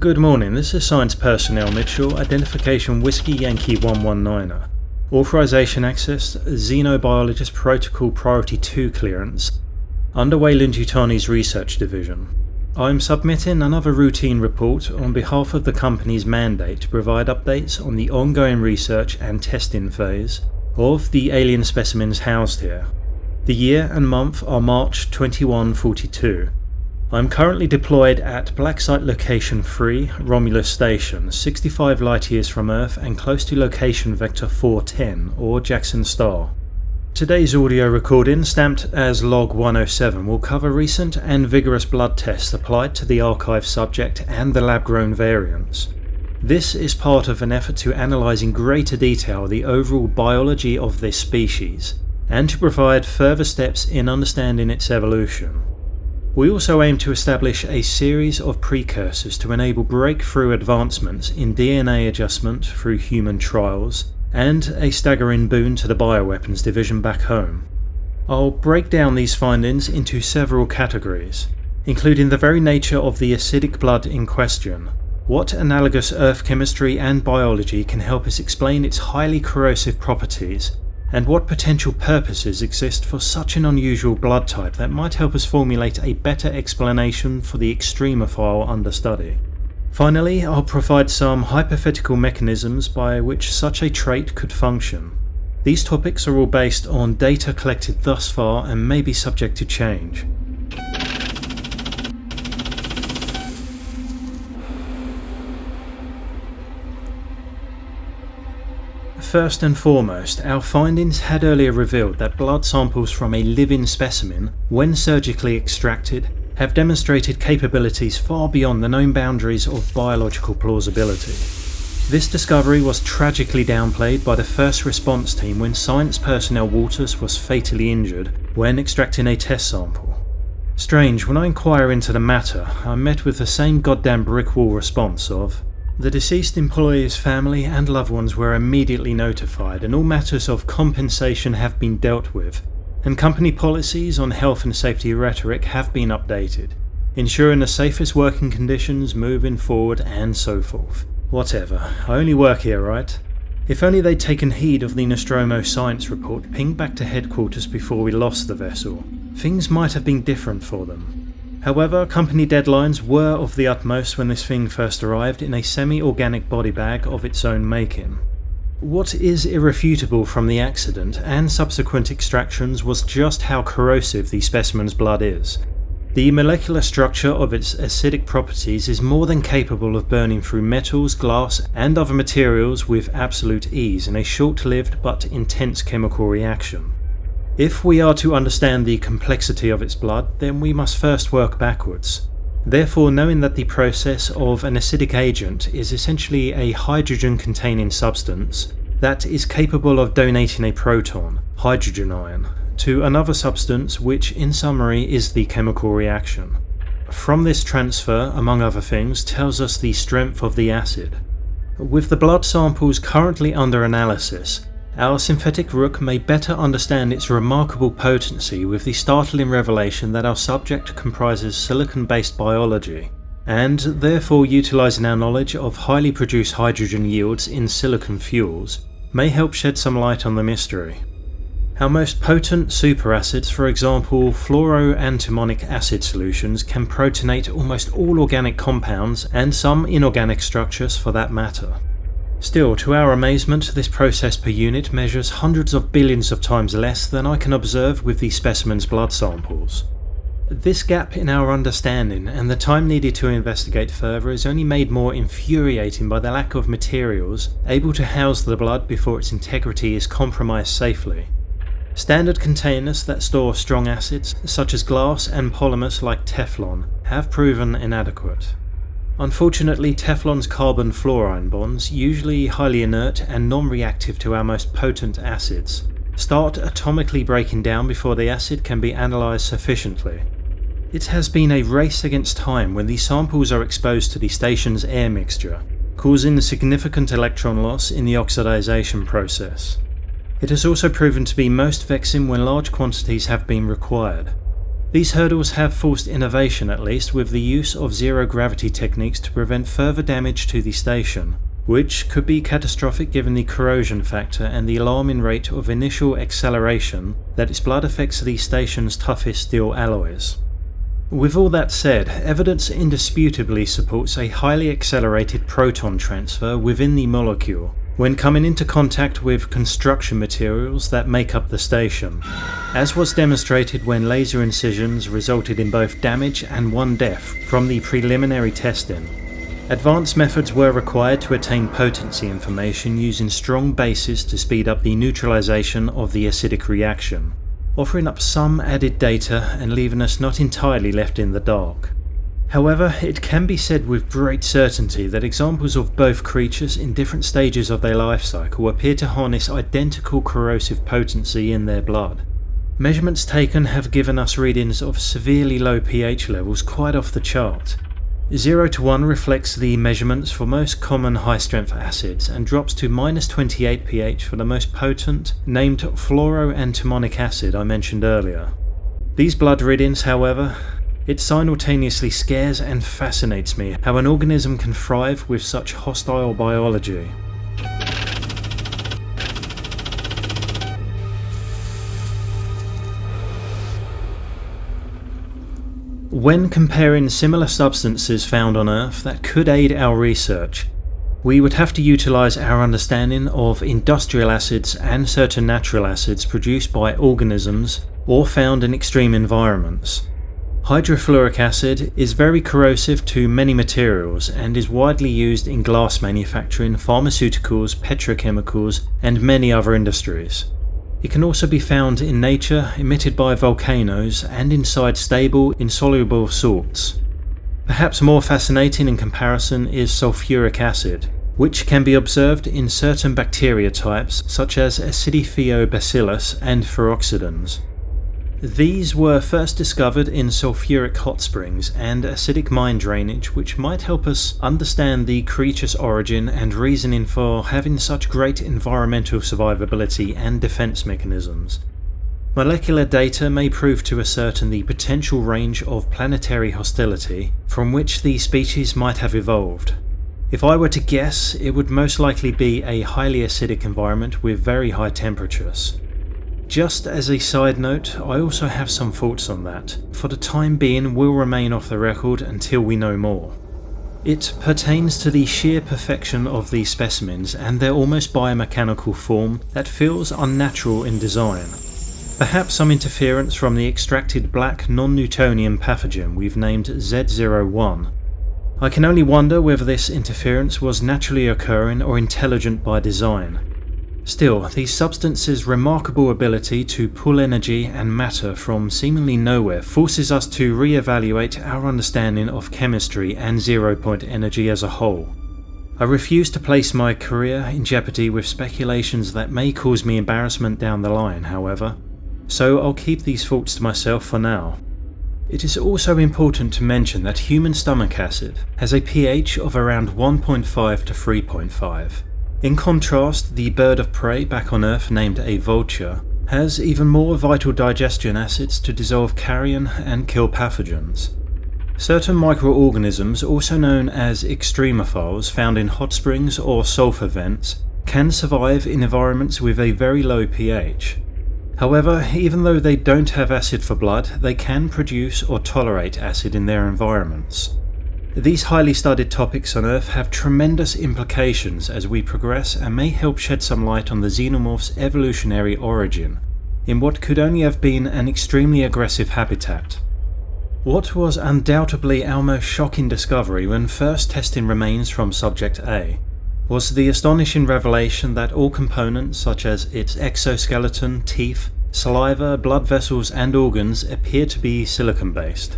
Good morning, this is Science Personnel Mitchell, Identification Whiskey Yankee 119er. Authorization Access, Xenobiologist Protocol Priority 2 Clearance, under WEYLAND-YUTANI's Research Division. I am submitting another routine report on behalf of the company's mandate to provide updates on the ongoing research and testing phase of the alien specimens housed here. The year and month are March 2142. I am currently deployed at Black Site Location 3, Romulus Station, 65 light years from Earth and close to location vector 410, or Jackson Star. Today's audio recording, stamped as Log 107, will cover recent and vigorous blood tests applied to the archive subject and the lab-grown variants. This is part of an effort to analyse in greater detail the overall biology of this species, and to provide further steps in understanding its evolution. We also aim to establish a series of precursors to enable breakthrough advancements in DNA adjustment through human trials, and a staggering boon to the bioweapons division back home. I'll break down these findings into several categories, including the very nature of the acidic blood in question, what analogous earth chemistry and biology can help us explain its highly corrosive properties, and what potential purposes exist for such an unusual blood type that might help us formulate a better explanation for the extremophile under study. Finally, I'll provide some hypothetical mechanisms by which such a trait could function. These topics are all based on data collected thus far and may be subject to change. First and foremost, our findings had earlier revealed that blood samples from a living specimen, when surgically extracted, have demonstrated capabilities far beyond the known boundaries of biological plausibility. This discovery was tragically downplayed by the first response team when science personnel Walters was fatally injured when extracting a test sample. Strange, when I inquire into the matter, I'm met with the same goddamn brick wall response of, "The deceased employee's family and loved ones were immediately notified and all matters of compensation have been dealt with, and company policies on health and safety rhetoric have been updated, ensuring the safest working conditions moving forward and so forth. Whatever, I only work here, right? If only they'd taken heed of the Nostromo science report pinged back to headquarters before we lost the vessel, things might have been different for them. However, company deadlines were of the utmost when this thing first arrived in a semi-organic body bag of its own making. What is irrefutable from the accident and subsequent extractions was just how corrosive the specimen's blood is. The molecular structure of its acidic properties is more than capable of burning through metals, glass and other materials with absolute ease in a short-lived but intense chemical reaction. If we are to understand the complexity of its blood, then we must first work backwards. Therefore, knowing that the process of an acidic agent is essentially a hydrogen-containing substance that is capable of donating a proton, hydrogen ion, to another substance which, in summary, is the chemical reaction. From this transfer, among other things, tells us the strength of the acid. With the blood samples currently under analysis, our synthetic rook may better understand its remarkable potency with the startling revelation that our subject comprises silicon-based biology, and therefore utilising our knowledge of highly produced hydrogen yields in silicon fuels may help shed some light on the mystery. Our most potent superacids, for example fluoroantimonic acid solutions, can protonate almost all organic compounds and some inorganic structures for that matter. Still, to our amazement, this process per unit measures hundreds of billions of times less than I can observe with the specimen's blood samples. This gap in our understanding and the time needed to investigate further is only made more infuriating by the lack of materials able to house the blood before its integrity is compromised safely. Standard containers that store strong acids, such as glass and polymers like Teflon, have proven inadequate. Unfortunately, Teflon's carbon-fluorine bonds, usually highly inert and non-reactive to our most potent acids, start atomically breaking down before the acid can be analysed sufficiently. It has been a race against time when these samples are exposed to the station's air mixture, causing significant electron loss in the oxidization process. It has also proven to be most vexing when large quantities have been required. These hurdles have forced innovation, at least, with the use of zero-gravity techniques to prevent further damage to the station, which could be catastrophic given the corrosion factor and the alarming rate of initial acceleration that its blood affects the station's toughest steel alloys. With all that said, evidence indisputably supports a highly accelerated proton transfer within the molecule when coming into contact with construction materials that make up the station, as was demonstrated when laser incisions resulted in both damage and one death from the preliminary testing. Advanced methods were required to attain potency information using strong bases to speed up the neutralization of the acidic reaction, offering up some added data and leaving us not entirely left in the dark. However, it can be said with great certainty that examples of both creatures in different stages of their life cycle appear to harness identical corrosive potency in their blood. Measurements taken have given us readings of severely low pH levels quite off the chart. 0 to 1 reflects the measurements for most common high-strength acids and drops to -28 pH for the most potent, named fluoroantimonic acid I mentioned earlier. These blood readings, however, it simultaneously scares and fascinates me how an organism can thrive with such hostile biology. When comparing similar substances found on Earth that could aid our research, we would have to utilize our understanding of industrial acids and certain natural acids produced by organisms or found in extreme environments. Hydrofluoric acid is very corrosive to many materials and is widely used in glass manufacturing, pharmaceuticals, petrochemicals, and many other industries. It can also be found in nature, emitted by volcanoes, and inside stable, insoluble salts. Perhaps more fascinating in comparison is sulfuric acid, which can be observed in certain bacteria types such as Acidithiobacillus and Feroxidans. These were first discovered in sulfuric hot springs and acidic mine drainage, which might help us understand the creature's origin and reasoning for having such great environmental survivability and defense mechanisms. Molecular data may prove to ascertain the potential range of planetary hostility from which these species might have evolved. If I were to guess, it would most likely be a highly acidic environment with very high temperatures. Just as a side note, I also have some thoughts on that. For the time being, will remain off the record until we know more. It pertains to the sheer perfection of these specimens and their almost biomechanical form that feels unnatural in design. Perhaps some interference from the extracted black non-Newtonian pathogen we've named Z01. I can only wonder whether this interference was naturally occurring or intelligent by design. Still, these substances' remarkable ability to pull energy and matter from seemingly nowhere forces us to re-evaluate our understanding of chemistry and zero-point energy as a whole. I refuse to place my career in jeopardy with speculations that may cause me embarrassment down the line, however, so I'll keep these thoughts to myself for now. It is also important to mention that human stomach acid has a pH of around 1.5 to 3.5. In contrast, the bird of prey back on Earth named a vulture has even more vital digestion acids to dissolve carrion and kill pathogens. Certain microorganisms, also known as extremophiles, found in hot springs or sulfur vents, can survive in environments with a very low pH. However, even though they don't have acid for blood, they can produce or tolerate acid in their environments. These highly studied topics on Earth have tremendous implications as we progress and may help shed some light on the xenomorph's evolutionary origin, in what could only have been an extremely aggressive habitat. What was undoubtedly our most shocking discovery when first testing remains from Subject A was the astonishing revelation that all components such as its exoskeleton, teeth, saliva, blood vessels and organs appear to be silicon-based.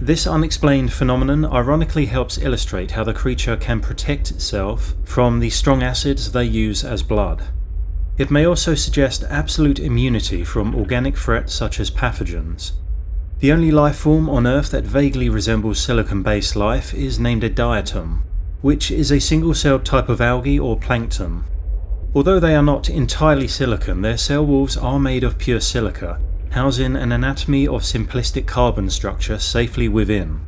This unexplained phenomenon ironically helps illustrate how the creature can protect itself from the strong acids they use as blood. It may also suggest absolute immunity from organic threats such as pathogens. The only life form on Earth that vaguely resembles silicon-based life is named a diatom, which is a single-celled type of algae or plankton. Although they are not entirely silicon, their cell walls are made of pure silica, housing an anatomy of simplistic carbon structure safely within.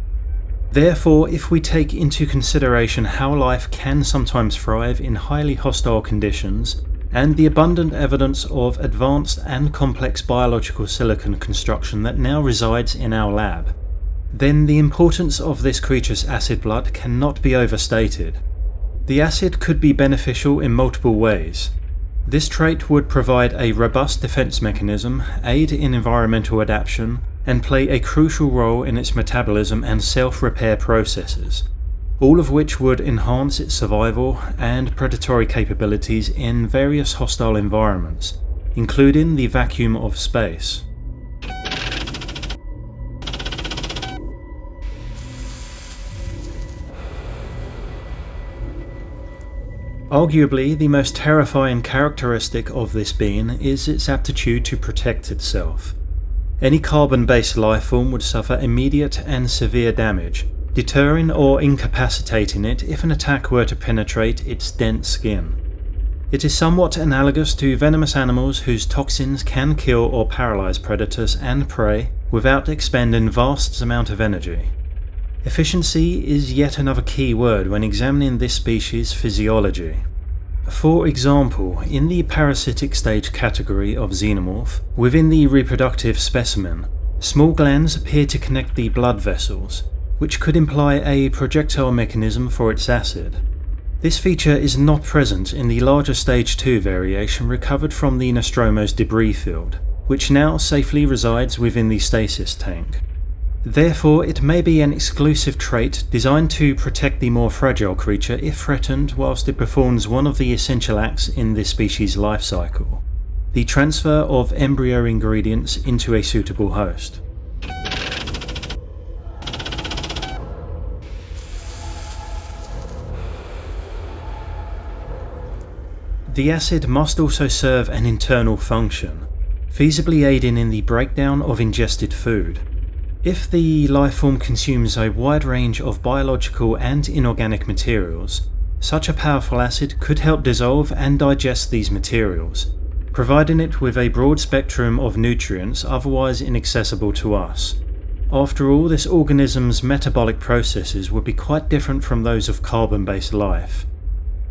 Therefore, if we take into consideration how life can sometimes thrive in highly hostile conditions, and the abundant evidence of advanced and complex biological silicon construction that now resides in our lab, then the importance of this creature's acid blood cannot be overstated. The acid could be beneficial in multiple ways. This trait would provide a robust defense mechanism, aid in environmental adaptation, and play a crucial role in its metabolism and self-repair processes, all of which would enhance its survival and predatory capabilities in various hostile environments, including the vacuum of space. Arguably, the most terrifying characteristic of this being is its aptitude to protect itself. Any carbon-based lifeform would suffer immediate and severe damage, deterring or incapacitating it if an attack were to penetrate its dense skin. It is somewhat analogous to venomous animals whose toxins can kill or paralyze predators and prey without expending vast amounts of energy. Efficiency is yet another key word when examining this species' physiology. For example, in the parasitic stage category of xenomorph, within the reproductive specimen, small glands appear to connect the blood vessels, which could imply a projectile mechanism for its acid. This feature is not present in the larger stage 2 variation recovered from the Nostromo's debris field, which now safely resides within the stasis tank. Therefore, it may be an exclusive trait designed to protect the more fragile creature if threatened whilst it performs one of the essential acts in this species' life cycle, the transfer of embryo ingredients into a suitable host. The acid must also serve an internal function, feasibly aiding in the breakdown of ingested food. If the lifeform consumes a wide range of biological and inorganic materials, such a powerful acid could help dissolve and digest these materials, providing it with a broad spectrum of nutrients otherwise inaccessible to us. After all, this organism's metabolic processes would be quite different from those of carbon-based life.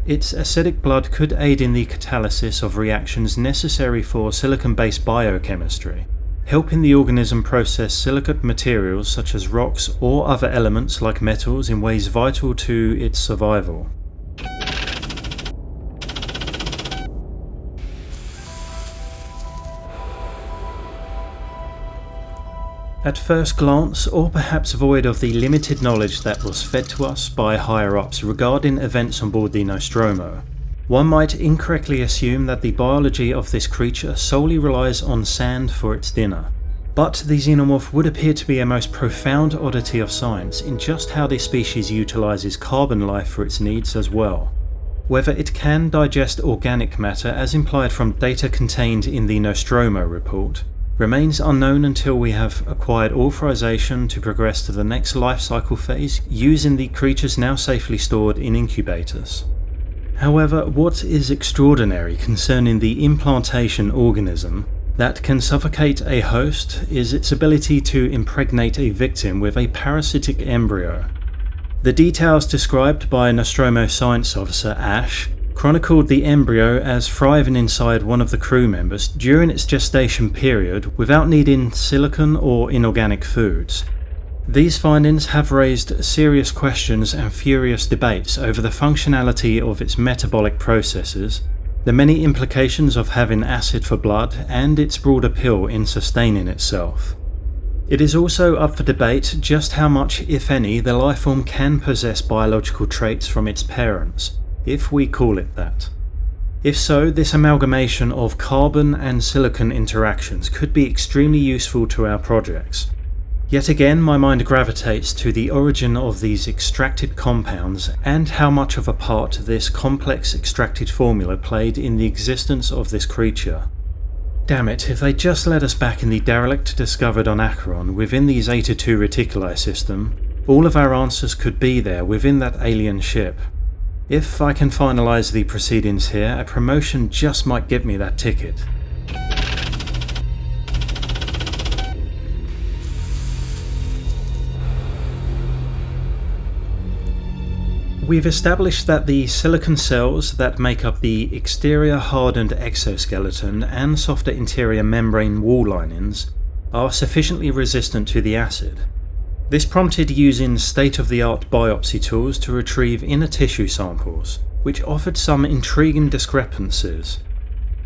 Its acidic blood could aid in the catalysis of reactions necessary for silicon-based biochemistry, helping the organism process silicate materials such as rocks or other elements like metals in ways vital to its survival. At first glance, or perhaps void of the limited knowledge that was fed to us by higher-ups regarding events on board the Nostromo, one might incorrectly assume that the biology of this creature solely relies on sand for its dinner. But the xenomorph would appear to be a most profound oddity of science in just how this species utilises carbon life for its needs as well. Whether it can digest organic matter as implied from data contained in the Nostromo report remains unknown until we have acquired authorization to progress to the next life cycle phase using the creatures now safely stored in incubators. However, what is extraordinary concerning the implantation organism that can suffocate a host is its ability to impregnate a victim with a parasitic embryo. The details described by Nostromo science officer Ash chronicled the embryo as thriving inside one of the crew members during its gestation period without needing silicon or inorganic foods. These findings have raised serious questions and furious debates over the functionality of its metabolic processes, the many implications of having acid for blood, and its broad appeal in sustaining itself. It is also up for debate just how much, if any, the lifeform can possess biological traits from its parents, if we call it that. If so, this amalgamation of carbon and silicon interactions could be extremely useful to our projects. Yet again, my mind gravitates to the origin of these extracted compounds and how much of a part this complex extracted formula played in the existence of this creature. Damn it, if they just let us back in the derelict discovered on Acheron within the Zeta 2 Reticuli system, all of our answers could be there within that alien ship. If I can finalise the proceedings here, a promotion just might get me that ticket. We've established that the silicon cells that make up the exterior hardened exoskeleton and softer interior membrane wall linings are sufficiently resistant to the acid. This prompted using state-of-the-art biopsy tools to retrieve inner tissue samples, which offered some intriguing discrepancies.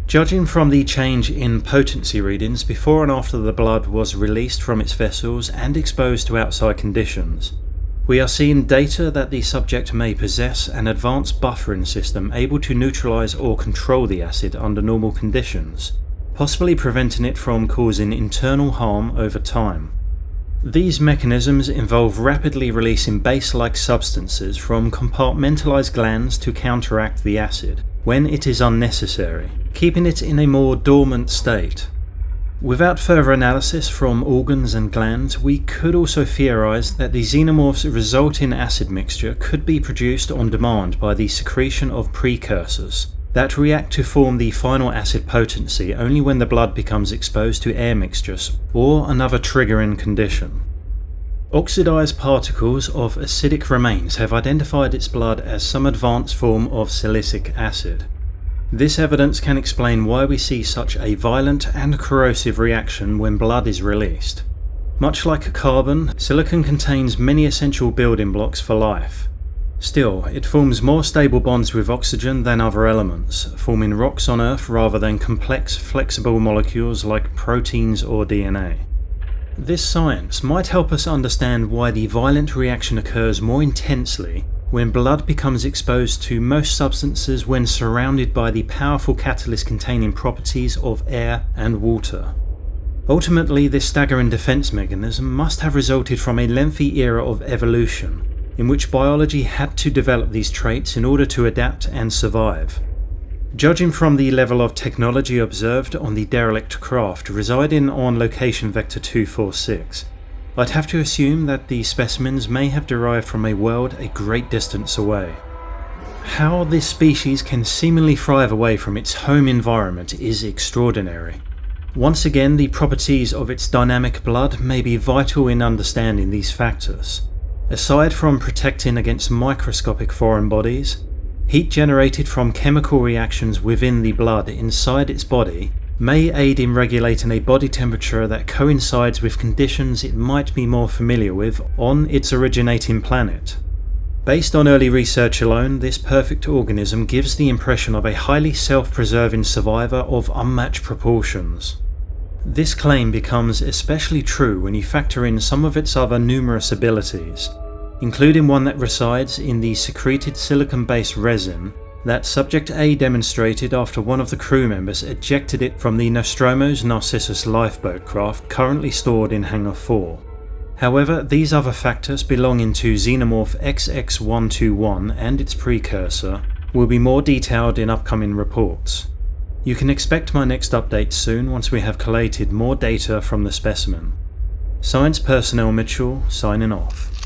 Judging from the change in potency readings before and after the blood was released from its vessels and exposed to outside conditions, we are seeing data that the subject may possess an advanced buffering system able to neutralize or control the acid under normal conditions, possibly preventing it from causing internal harm over time. These mechanisms involve rapidly releasing base-like substances from compartmentalized glands to counteract the acid when it is unnecessary, keeping it in a more dormant state. Without further analysis from organs and glands, we could also theorize that the xenomorph's resulting acid mixture could be produced on demand by the secretion of precursors that react to form the final acid potency only when the blood becomes exposed to air mixtures or another triggering condition. Oxidized particles of acidic remains have identified its blood as some advanced form of silicic acid. This evidence can explain why we see such a violent and corrosive reaction when blood is released. Much like carbon, silicon contains many essential building blocks for life. Still, it forms more stable bonds with oxygen than other elements, forming rocks on Earth rather than complex, flexible molecules like proteins or DNA. This science might help us understand why the violent reaction occurs more intensely when blood becomes exposed to most substances when surrounded by the powerful catalyst-containing properties of air and water. Ultimately, this staggering defense mechanism must have resulted from a lengthy era of evolution, in which biology had to develop these traits in order to adapt and survive. Judging from the level of technology observed on the derelict craft residing on location Vector 246, I'd have to assume that the specimens may have derived from a world a great distance away. How this species can seemingly thrive away from its home environment is extraordinary. Once again, the properties of its dynamic blood may be vital in understanding these factors. Aside from protecting against microscopic foreign bodies, heat generated from chemical reactions within the blood inside its body may aid in regulating a body temperature that coincides with conditions it might be more familiar with on its originating planet. Based on early research alone, this perfect organism gives the impression of a highly self-preserving survivor of unmatched proportions. This claim becomes especially true when you factor in some of its other numerous abilities, including one that resides in the secreted silicon-based resin that Subject A demonstrated after one of the crew members ejected it from the Nostromo's Narcissus lifeboat craft currently stored in Hangar 4. However, these other factors belonging to Xenomorph XX121 and its precursor will be more detailed in upcoming reports. You can expect my next update soon once we have collated more data from the specimen. Science Personnel Mitchell, signing off.